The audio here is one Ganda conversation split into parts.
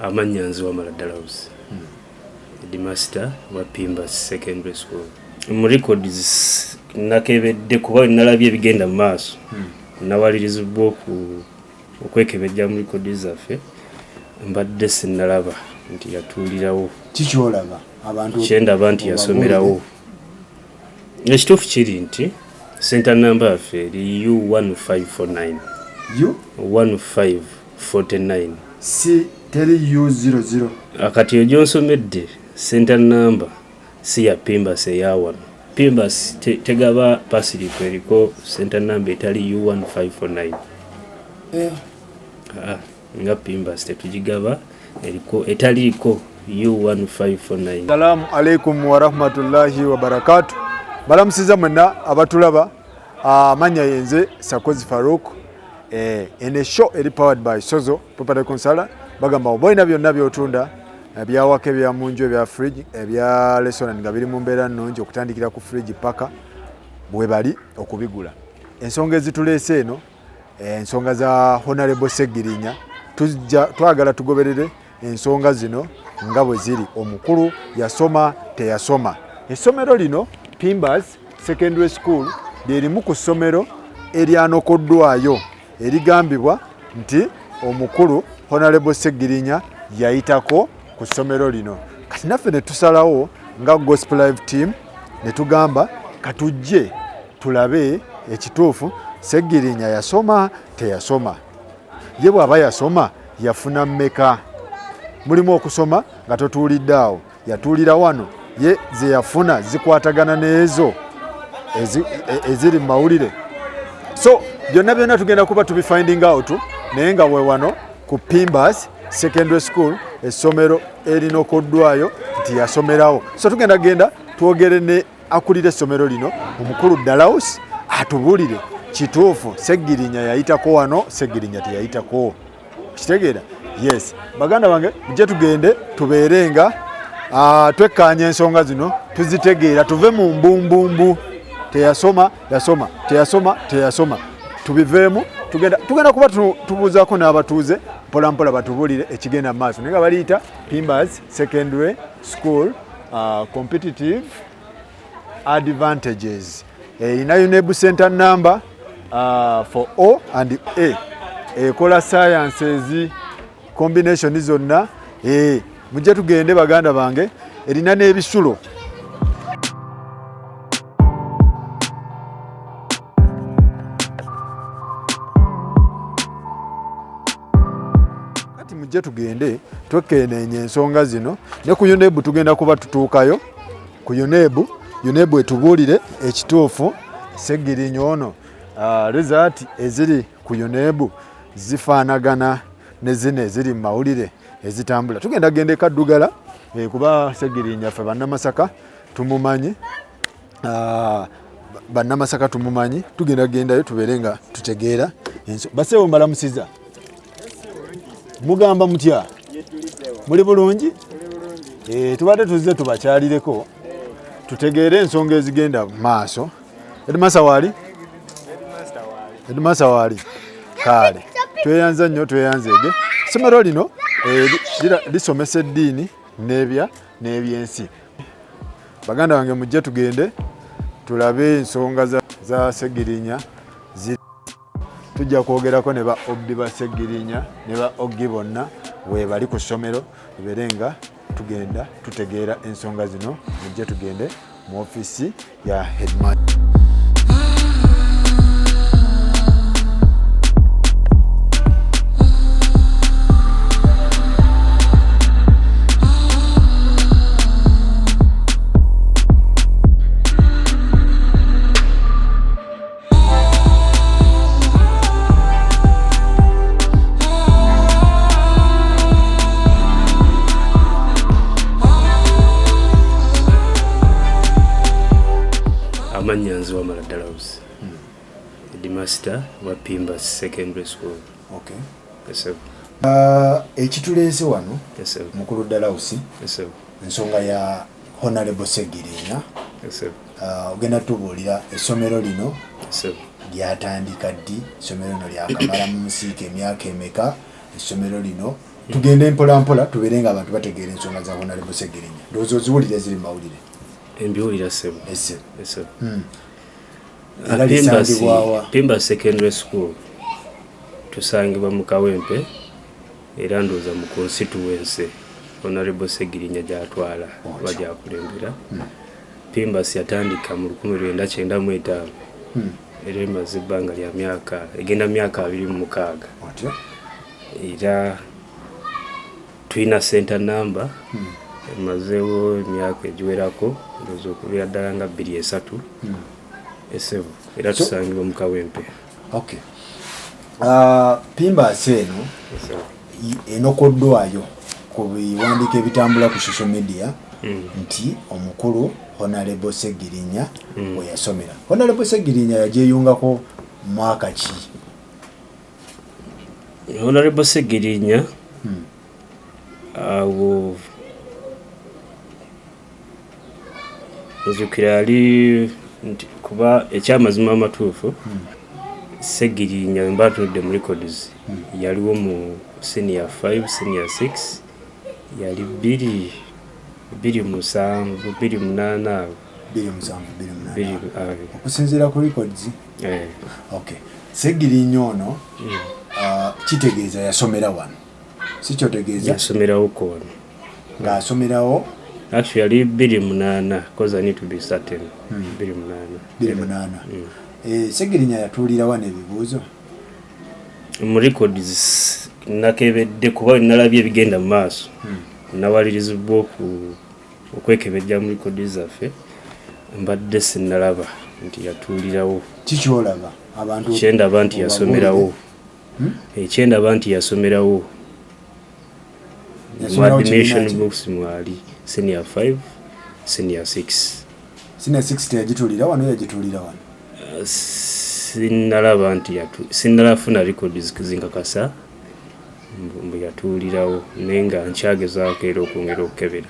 Amannya nze Wamala Dalhouse, Headmaster wa Pimbas Secondary School. Mu records nakebedde kuba nalabye ebigenda mu maaso. Nawalirizibwa okwekebejja mu records zaffe. Mbadde sinnalaba nti yatuulirawo. Kikyolaba abantu kyendaba nti yasomerawo. Ekituufu kiri nti center number yaffe eri U1549. U1549. Si teri U00. Akati eyo gyonsomedde center number si ya Pimbas eya wano. Pimbas tegaba pasirifu eriko center number etali U1549. Nga Pimbas tetugigaba eriko etaliiko U1549. Assalamu alaikum wa rahmatullahi wa barakatuh. Balamusiza mwenna abatulaba. Manya yenze Sakozi Farouk. In a show eri powered by Sozo Property Consultant. Bagamba oboyina byonna byotunda ebyawaka ebyamunju ebya fridge ebya restaurant nga biri mu mbeera nnungi okutandikira ku fridge paka bwe bali okubigula. Ensonga ezituleese eno ensonga za Honorable Segirinya twagala tugoberere ensonga zino nga bwe ziri. Omukulu yasoma teyasoma. Essomero lino Pimbas Secondary School lyerimu ku ssomero eryanokoddwayo erigambibwa nti omukulu Honorable Segirinya yayitako ku ssomero lino. Kati naffe ne tusalawo nga Gospel Live team ne tugamba katujje tulabe ekituufu Segirinya yasoma teyasoma. Ye bw'aba yasoma yafuna mmeka? Mulimu okusoma nga totuulidde awo. Yatuulira wano ye ze yafuna zikwatagana n'ezo eziri mu mawulire. So byonna tugenda kuba tubifinding out naye nga we wano ku Pimbas Secondary School essomero erinokoddwayo nti yasomerawo. So tugenda twogere ne akulira essomero lino omukulu Dalhouse atubuulire kituufu Segirinya yayitako wano Segirinya teyayitako. Kitegeera? Yes. Baganda bange mujje tugende tubeerenga twekkaanya ensonga zino tuzitegeera tuve mu mbumbumbu teyasoma teyasoma tubiveemu. Tugenda kuba tubuuzaako n'abatuuze mpolampola batubuulire ekigenda mu maaso naye nga baliyita Pimbas Secondary School competitive advantages. Erina UNEB center number for O and A. Ekola sciences combination zonna. Mujje tugende baganda bange. Erina n'ebisulo. Mujje tugende twekeneenye ensonga zino ne ku UNEB tugenda kuba tutuukayo ku UNEB etubuulire ekituufu Segirinya ono result eziri ku UNEB zifaanagana ne zino eziri mu mawulire ezitambula. Tugenda genda Kaddugala kuba Segirinya ffe bannamasaka tumumanyi. Bannamasaka tumumanyi. Tugenda gendayo tubeere nga tutegeera. Baseewo mbalamusiza. Mugamba mutya? Muli bulungi? Tubadde tuzze tubakyalireko tutegeere ensonga ezigenda maaso. Headmaster waali? Headmaster waali. Kale. Tweyanza nnyo tweyanzeege. Essomero lino lisomesa eddiini n'ebyensi. Baganda bange mujje tugende tulabe ensonga za Segirinya. Tujja kwogerako ne ba Obbi ba Segirinya ne ba Oggi bonna we bali ku ssomero tubeere nga tugenda tutegeera ensonga zino. Mujje tugende mu office ya Headmaster. Amannya nze Wamala Dalhouse, Headmaster wa Pimbas Secondary School. Okay. Yes sir. Ekituleese wano yes sir. Mukulu Dalhouse yes sir. Ensonga ya Honorable Segirinya. Yes sir. Ogenda tubuulira essomero lino yes sir. lyatandika ddi, essomero lino lyakamala mu nsiike emyaka emeka, essomero lino tugende mpola mpola tubeere nga abantu bategeera ensonga za Honorable Sseggirinya. Ndowooza oziwulire ziri mu mawulire. Embiwulira ssebo. Ese. Era Pimba Secondary School tusangibwa mu Kawempe era ndowooza mu constituency Honorable Sseggirinya gy'atwala oba gy'akulembera. Pimba yatandika mu 1995 era emaze ebbanga lya myaka egenda myaka 26 era tulina center number emazeewo emyaka egiwerako ndowooza okubeera ddala nga 23 esevu era tusangibwa mu Kawempe. Okay. Pimba eno enokoddwayo ku biwandiiko ebitambula ku social media nti omukulu Honorable Sseggirinya we yasomera. Honorable Sseggirinya yagyeyungako mwaka ki? Honorable Sseggirinya awo nzukira ali kuba ekyamazima amatuufu Sseggirinya mba tunudde mu records yaliwo mu senior 5 senior 6 yali 278 okusinziira ku records. Okay. Sseggirinya ono kitegeeza yasomera wano si kyotegeeza yasomerawo ko wano ng'asomerawo actually 28 because I need to be certain. 28. Sseggirinya yatuulira wano ebibuuzo mu records nakebedde kuba nalabye ebigenda mu maaso nawalirizibwa okwekebejja mu records zaffe mbadde sinnalaba nti yatuulirawo. Kikyolaba abantu kyendaba nti yasomerawo ekyendaba nti yasomerawo mu admission books mwali senior 5 senior 6 senior 6 teyagituulira wano yagituulira wano sinnalaba nti sinnalafuna records zinkakasa mbu yatuulirawo naye nga nkyagezaako era okwongera okukebera.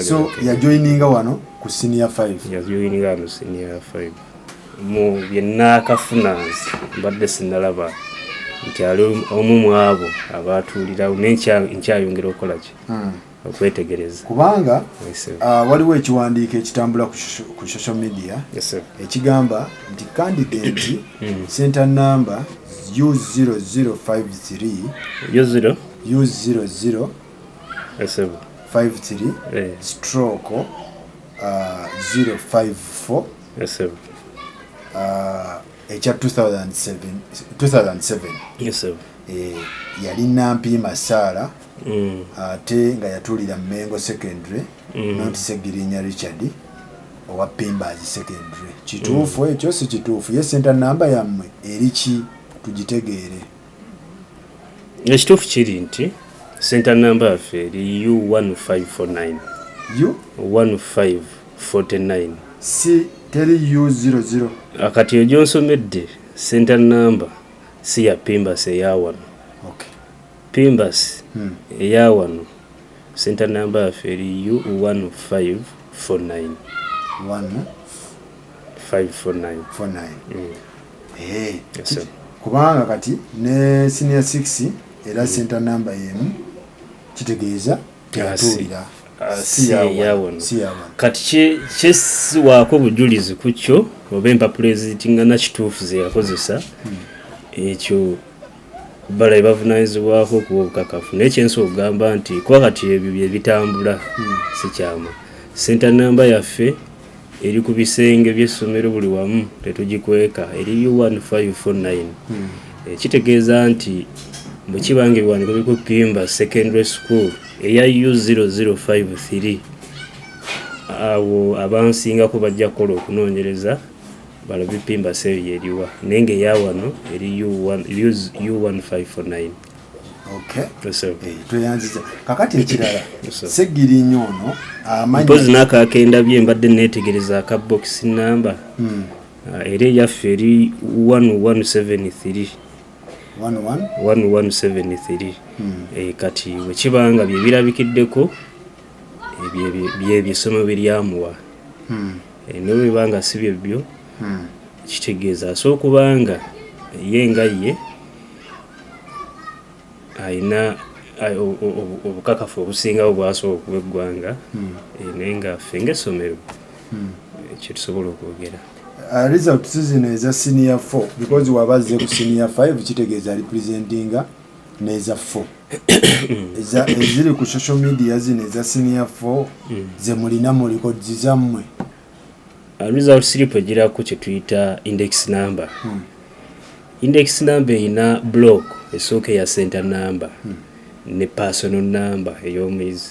So yajoininga wano ku senior 5 yajoininga wano senior 5 mu byennaakafuna mbadde sinnalaba nti ali omu mu abo abaatuulirawo nkyayongera okukola ki okwetegereza kubanga waliwo ekiwandiiko ekitambula ku social media ekigamba nti candidate center number U0053 U00 53 stroke 054 ekya 2007 yalina Mpima Sarah ate nga yatuulira Mengo Secondary not Sseggirinya Richard owa Pimba Secondary. Kituufu ekyo si kituufu? Ye center number yammwe eriki tugitegeere? Ekituufu kiri nti center number yaffe eri U1549 U1549 si teri U00 akati ejo nsomedde center number si ya Pimba eyawano. Okay. Pimba eyawano center number yaffe eri U1549 kubanga kati ne senior 6 era center number yemu kitegeeza teyatuulira si yawano. Kati kyesiwaako bujulizi ku kyo oba empapula ezitingana kituufu ze yakozesa ekyo bala bavunaanyizibwako okuba obukakafu naye kyensi okugamba nti kuba kati ebyo bye bitambula si kyama. Center number yaffe eri ku bisenge by'essomero buli wamu tetugikweka eri U1549 kitegeeza nti bwe kibanga ebiwandiiko biri ku Pimba Secondary School eya U0053 awo abansingako bajja kukola okunoonyereza balabe Pimba seeyo eriwa naye ng'eyawano eri U1549. Tweyanziza kakati ekirala Sseggirinya ono mpozi n'akakenda bye mbadde neetegereza aka box number era eyaffe eri 1173 kati bwe kibanga bye birabikiddeko by'ebisomo biryamuwa naye bwebanga si byebyo kitegeeza asooka kubanga ye nga ye ayina obukakafu obusingawo bwasooka okuba eggwanga naye nga ffe ng'essomero kye tusobola okwogera. Results zino eza senior 4 because wabazze ku senior 5 kitegeeza representinga neza 4 eziri ku social media zino eza senior 4 ze mulina mu records zammwe. Result slip egirako kye tuyita index number. Index number erina block esooka ya center number ne personal number ey'omwezi.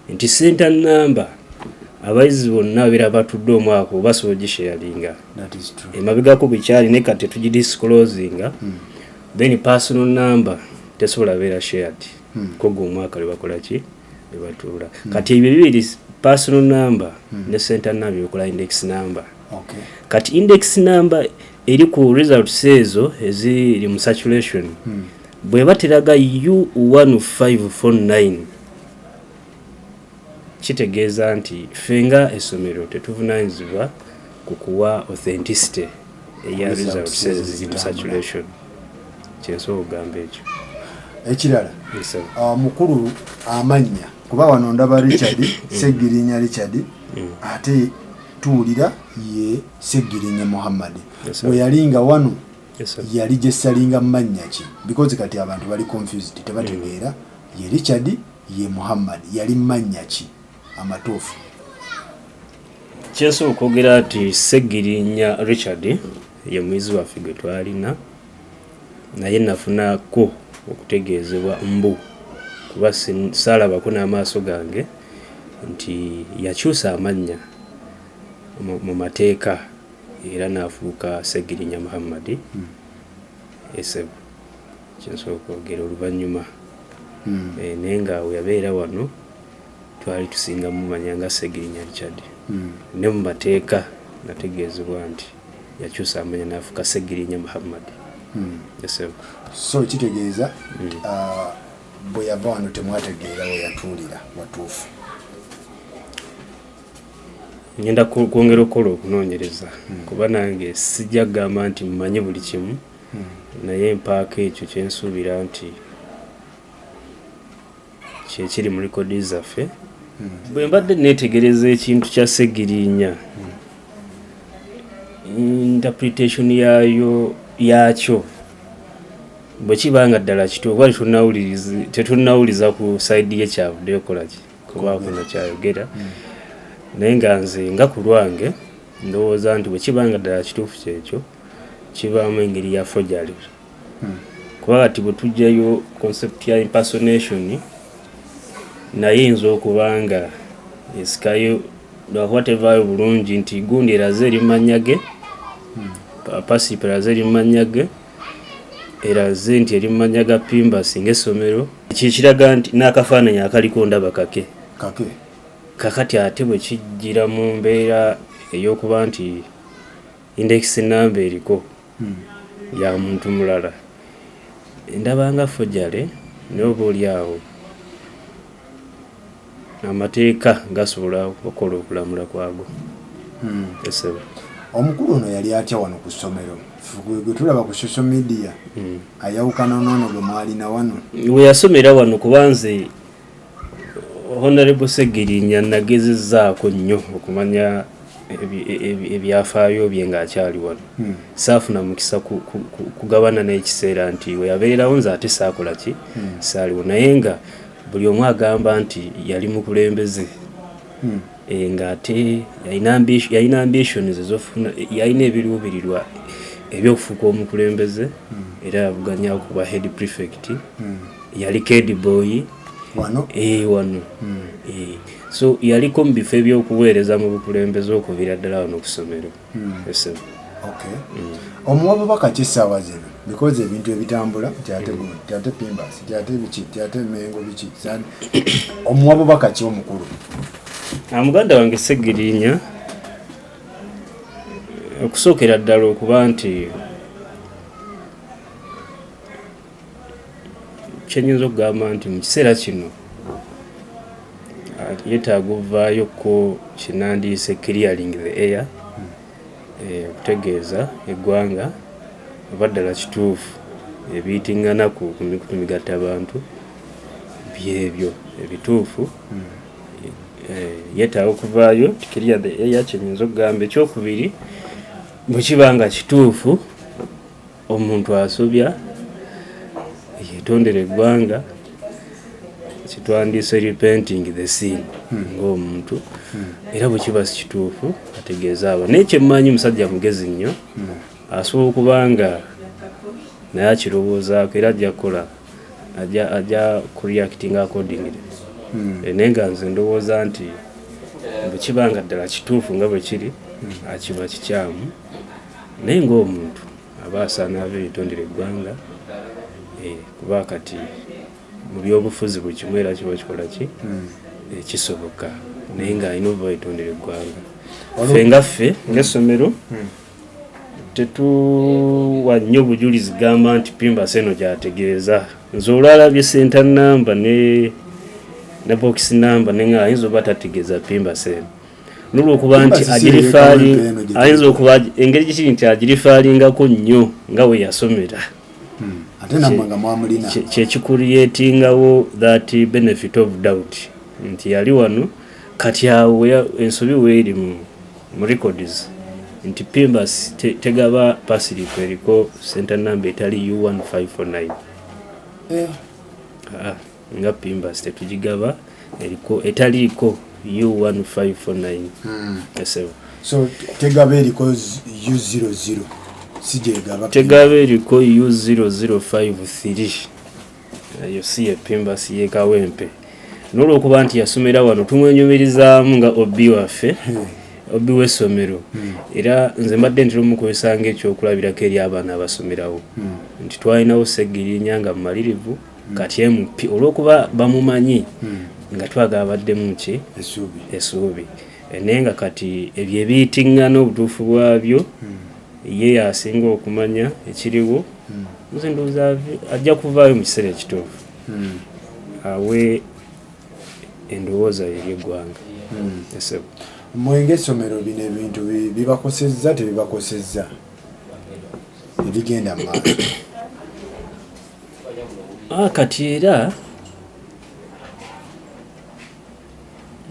Nti center number abayizi bonna babeera batudde omwaka oba sogisharinga. Emabegako bwekyali ne kati tugidisclosinga. Then personal number tesobola beera shared. Kogo omwaka lebakola ki lebatuula. Kati ebyo bibiri personal number ne center number yokola index number. Kati index number eri ku results ezo eziri mu saturation bwe bateraga U1549 kitegeeza nti fenga essomero tetuvunanyizibwa ku kuwa authenticity eya results eziri mu saturation. Kyensobola okugamba ekyo. Ekirala mukulu amannya kuba wano ndaba Richard Segirinya Richard ate tuwulira ye Segirinya Muhammad. Bwe yalinga wano yali gyesalinga mannya ki because kati abantu bali confused tebategeera ye Richard ye Muhammad yali mannya ki amatuufu. Kyensobola okwogera nti Segirinya Richard ye muyizi waffe gwe twalina naye nafunako okutegeezebwa mbu kuba saalabako n'amaaso gange nti yakyusa amannya mu mateeka era n'afuuka Segirinya Muhammad Esebo. Kyensobola okwogera oluvannyuma naye nga we yabeera wano twali tusinga mumanya nga Segirinya Richard ne mu mateeka nategeezebwa nti yakyusa amannya n'afuuka Segirinya Muhammad Esebo. So kitegeeza bwe yava wano temwategeera we yatuulira watuufu. Ngenda kwongera okukola okunoonyereza kuba nange sijja kugamba nti mmanyi buli kimu naye mpaako ekyo kyensuubira nti kyekiri mu likodi zaffe. Bwe mbadde neetegereza ekintu kya Segirinya interpretation yakyo bwe kibanga ddala kituufu wali tetunnawuliza ku sayidi yekyavudde okola ki kuba kuno kyayogera naye nga nze nga ku lwange ndowooza nti bwe kibanga ddala kituufu kyekyo kibaamu engeri ya forgery kuba kati bwe tujjayo concept ya impersonation naye yinza okubanga esikayo whatever bulungi nti gundi eraze eri mannya ge Pasipa eraze eri mannya ge eraze nti eri mannya ga Pimbas ng'essomero kikiraga nti n'akafaananyi akaliko ndaba kake kakati ate bwe kijjira mu mbeera ey'okuba nti index number eriko ya muntu mulala ndabanga forgery n'oba oli awo amateeka gasobola okukola okulamula kwago. Esebo. Omukulu ono yali atya wano ku ssomero gwe tulaba ku social media ayawukana n'ono gwe mwalina wano we yasomera wano kubanze Honorable Segirinya nagezezzaako nnyo okumanya ebyafaayo bye ng'akyali wano. Saafuna mukisa kugabana n'ekiseera nti we yabeerawo nze ate saakola ki saaliwo naye nga buli omu agamba nti yali mukulembeze ng'ate yalina ambitions ez'ofuna yalina ebiruubirirwa eby'okufuuka omukulembeze era yavuganya okuba head prefect yali head boy wano so yaliko mu bifo ebyokuweereza mu bukulembeze okuviira ddala wano ku ssomero. Omuwa bubaka ki essaawa zino because ebintu ebitambula tyate Pimbas tyate biki tyate Mengo biki omuwa bubaka ki omukulu? Muganda wange Segirinya okusookera ddala okuba nti kyenyinza okugamba nti mu kiseera kino yeetaaga ovaayo ko kinandiise clearing the air okutegeeza eggwanga oba ddala kituufu ebiyitingana ku mikutu migatta abantu byebyo ebituufu yeetaaga okuvaayo tikiriya yakyenyinza okugamba. Ekyokubiri bwe kiba nga kituufu omuntu asobya yetondera eggwanga kitwandiise repenting the sin ng'omuntu era bwe kiba si kituufu ategeeza abo. Naye kyemmanyi musajja mugezi nnyo asobola okuba nga naye akirowoozaako era ajja kukola ajja kureacting accordingly. Naye nga nze ndowooza nti bwe kiba nga ddala kituufu nga bwe kiri akiba kikyamu naye ng'omuntu aba asaana abe yetondera eggwanga kuba kati mu byobufuzi buli kimu era kiba kikola ki kisoboka naye ng'alina oba yetondera eggwanga. Ffe nga ffe ng'essomero tetuwa nnyo bujulizi gamba nti Pimbas eno gy'ategeeza. Nze olwalabye center number ne box number ne nga ayinza oba tategeeza Pimbas eno n'olwokuba nti ayinza okuba engeri gikiri nti agirifaalingako nnyo nga we yasomera kyekikuliyetingawo that benefit of doubt nti yali wano kati awo ensobi weeri mu records nti Pimbas tegaba pasiripo eriko center number etali U1549 nga Pimbas tetugigaba eriko etaliiko U1549 so tegaba eriko U00 sijegaba tegaba eriko U0053 ayo si Pimbas ye Kawempe n'olwokuba nti yasomera wano tumwenyumirizaamu nga obi waffe obi w'essomero era nze mbadde ntera omukozesa ng'ekyokulabirako eri abaana abasomerawo nti twalinawo Segirinya nga mumalirivu kati MP olw'okuba bamumanyi nga twagabaddemu ki essuubi naye nga kati ebyo ebiyitingana obutuufu bwabyo ye yasinga okumanya ekiriwo nze ndowooza ajja kuvaayo mu kiseera ekituufu awe endowooza eri eggwanga. Mwenge essomero bino ebintu bibakosezza tebibakosezza ebigenda maaso kati era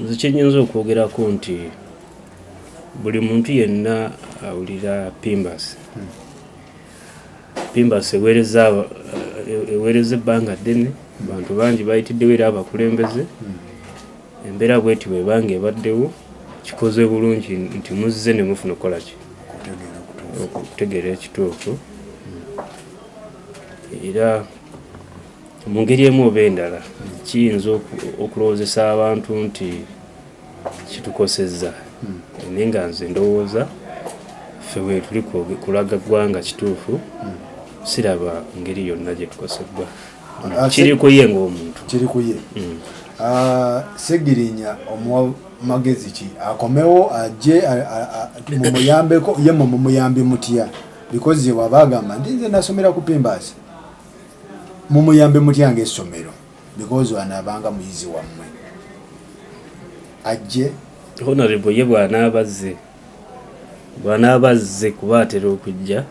nze kyenyinza okwogerako nti buli muntu yenna awulira Pimbas eweereza ebbanga ddene bantu bangi bayitiddewo era abakulembeze embeera bweti bwebanga ebaddewo kikoze bulungi nti muzze ne mufuna okukola ki okutegeera ekituufu era mu ngeri emu oba endala kiyinza okulowoozesa abantu nti kitukosezza naye nga nze ndowooza ffe we tuli kulaga ggwanga kituufu siraba ngeri yonna gye tukosebbwa kiri ku ye ng'omuntu kiri ku ye. Segirinya omuwa magezi ki akomewo ajje mumuyambeko ye mumuyambi mutya because waba agamba nti nze nasomera ku Pimbas mumuyambe mutya ng'essomero because wanaabanga muyizi wammwe ajje honorable ye bw'anaabazze kuba atera okujja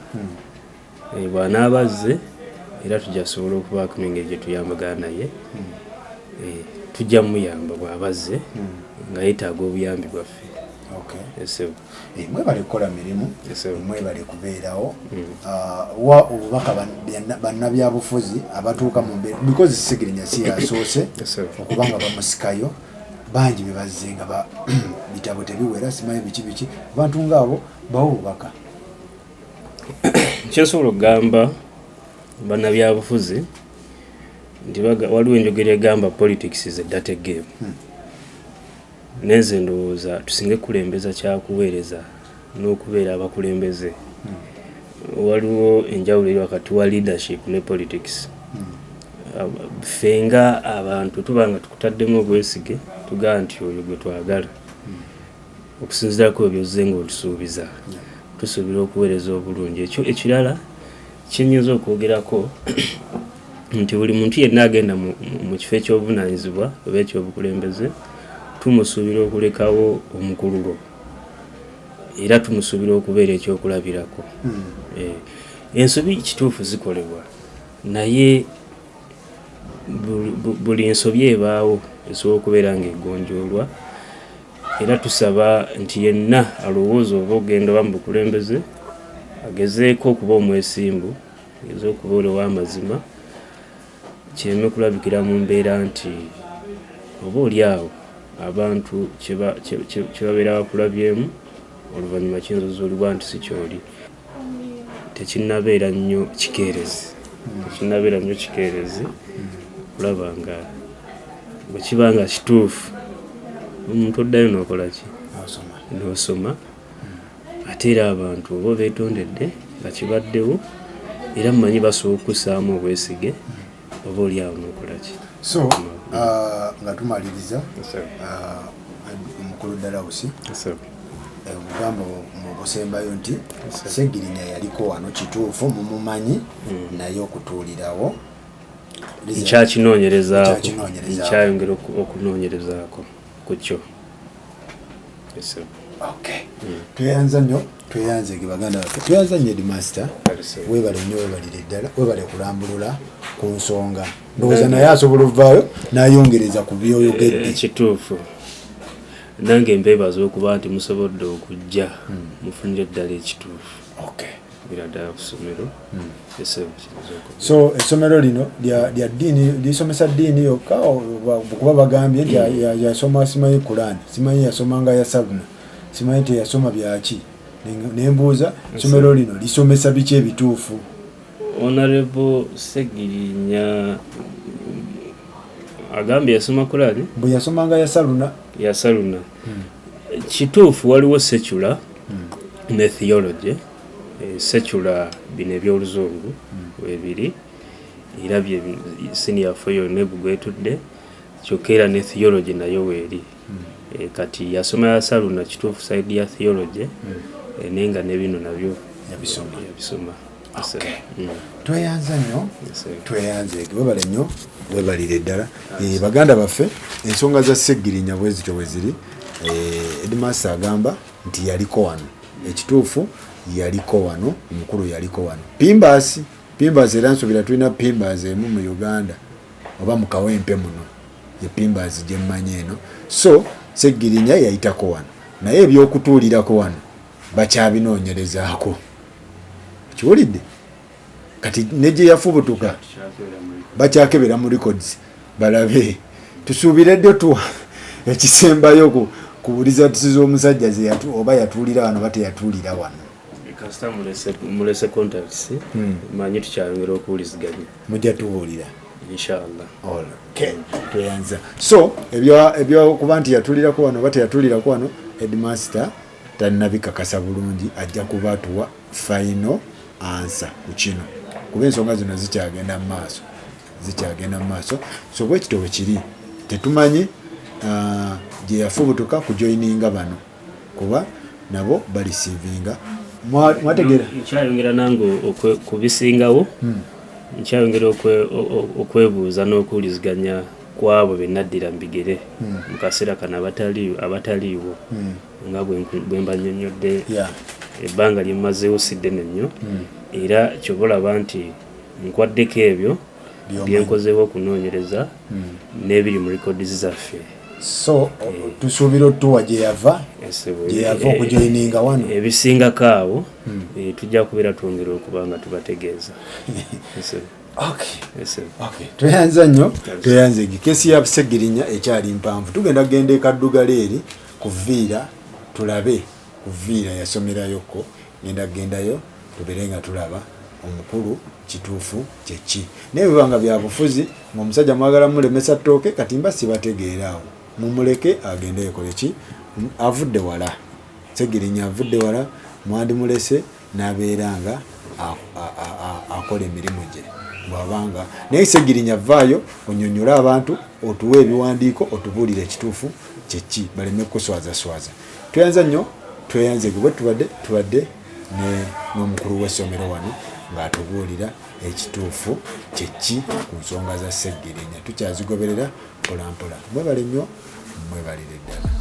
bw'anaabazze era tujja kusobola okubaako n'engeri gye tuyambagana naye tujja muyamba bw'abazze nga yeetaaga obuyambi bwaffe. Mwebale kukola mirimu mwebale kubeerawo wa obubaka bannabyabufuzi abatuuka mu mbeera because Segirinya si yasoose okubanga bamusikayo bangi bebazze nga bitabo tebiwera simanyi biki abantu ngaabo bawo obubaka. Kyensobola okugamba bannabyabufuzi nti waliwo enjogera egamba politics is a dirty game. Neze ndowooza tusinge kulembeza kyakuweereza n'okubeera abakulembeze. Waliwo enjawulo eri wakati wa leadership ne politics. Ffe nga abantu tuba nga tukutaddemu obwesige tugaa nti oyo gwe twagala okusinziira ku byozze ng'otusuubiza tusuubira okuweereza obulungi. Ekyo ekirala kyenyinza okwogerako nti buli muntu yenna agenda mu kifo ekyobuvunaanyizibwa oba ekyobukulembeze tumusuubira okulekawo omukululo era tumusuubira okubeera ekyokulabirako. Ensobi kituufu zikolebwa naye buli ensobi ebaawo esobola okubeera ng'egonjoolwa era tusaba nti yenna alowooza oba ogenda oba mu bukulembeze agezeeko okuba omwesimbu ageze okuba ow'amazima kireme kulabikira mu mbeera nti oba oli awo abantu kyebabeera bakulabyemu oluvannyuma kiyinza ozuulibwa nti si kyoli. Tekinnabeera nnyo kikeerezi okulaba nga bwe kiba nga kituufu omuntu oddayo n'okola ki n'osoma ate era abantu oba beetondedde nga kibaddewo era mumanyi basobola okussaamu obwesige oba oli awo n'okola ki. So nga tumaliriza omukulu Dalausi obugambo mu busembayo nti Sseggirinya yaliko wano kituufu mumumanyi naye okutuulirawo nkyayongera okunoonyerezaako ku kyo. Tweyanza nnyo baganda baffe, tweyanza nnyo Headmaster, weebale nnyo, weebalire ddala, weebale kulambulula ku nsonga. Ndowooza naye asobola ovaayo n'ayongereza ku byoyogedde. Kituufu, nange mbeebaza okuba nti musobodde okujja mufunire ddala ekituufu biraddala ku ssomero. So essomero lino lya ddiini lisomesa ddiini yokka kuba bagambye nti yasoma simanyi Qur'an, simanyi yasomanga ya Sabuna, simanyi teyasoma byaki. Nembuuza essomero lino lisomesa biki ebituufu? Honorable Sseggirinya agambye yasoma Qur'an, bwe yasomanga ya Saluna. Kituufu waliwo secular ne theology. Secular bino ebyoluzungu weebiri era bye senior foyo ne bugwetudde kyokka era ne theology nayo weeri. Kati yasoma ya Saluna kituufu side ya theology nenga ne bino nabyo yabisoma. Tweyanza nnyo, weebale nnyo, weebalire ddala. Baganda baffe, ensonga za Sseggirinya bwe zityo bwe ziri. Headmaster agamba nti yaliko wano, ekituufu yaliko wano, omukulu yaliko wano. Pimbas era nsuubira tulina Pimbas emu mu Uganda oba mu Kawempe muno, ye Pimbas gye mmanyi eno. So Sseggirinya yayitako wano, naye ebyokutuulirako wano bakyabinoonyerezaako. Kiwulidde? Kati ne gye yafubutuka bakyakebera mu records balabe. Tusuubire ddyo tuwa ekisembayo kubuliza tusiza omusajja oba yatuulira wano bate yatuulira wano. Kasita mulese contacts manyi tukyayongera okuwuliziganya. Mujja tubuulira inshallah. Tweyanza. So ebyo kuba nti yatuulirako wano bate yatuulirako wano, Headmaster tannabikakasa bulungi, ajja kuba atuwa final answer ku kino kuba ensonga zino zikyagenda mu maaso. So bwe kityo bwe kiri, tetumanyi gye yafubutuka kujoininga bano kuba nabo balisiivinga. Mwategeera nkyayongera nange kubisingawo, nkyayongera okwebuuza n'okuwuliziganya kwabo be naddira mu bigere mu kaseera kano abataliiwo nga bwe mbannyonnyodde ebbanga lye mmazeewo si ddene nnyo era kyoba olaba nti nkwaddeko ebyo byenkozeewo okunoonyereza n'ebiri mu records zaffe. So tusuubira otuwa gye yava okujoininga wano ebisingako awo tujja kubeera twongera okuba nga tubategeeza. Tweyanza nnyo, tweyanze kesi ya Sseggirinya ekyali mpanvu. Tugenda kugenda e Kaddugala eri kuviira tulabe kuviira yasomerayoko, ngenda kugendayo tubeere nga tulaba omukulu kituufu kyeki. Naye bibanga bya bufuzi ng'omusajja mwagala mulemesa ttooke kati mba sibategeeraawo, mumuleke agende yekole ki, avudde wala. Sseggirinya avudde wala, mwandimulese n'abeera nga akola emirimu gye bwabanga. Naye Sseggirinya vaayo onnyonnyola abantu, otuwe ebiwandiiko, otubuulire ekituufu kyeki, baleme kuswazaswaza. Tweyanza nnyo, tweyanze bwe tubadde n'omukulu w'essomero wano ng'atubuulira ekituufu kyeki ku nsonga za Sseggirinya. Tukyazigoberera mpola mpola. Mwebale nnyo, mwebalire ddala.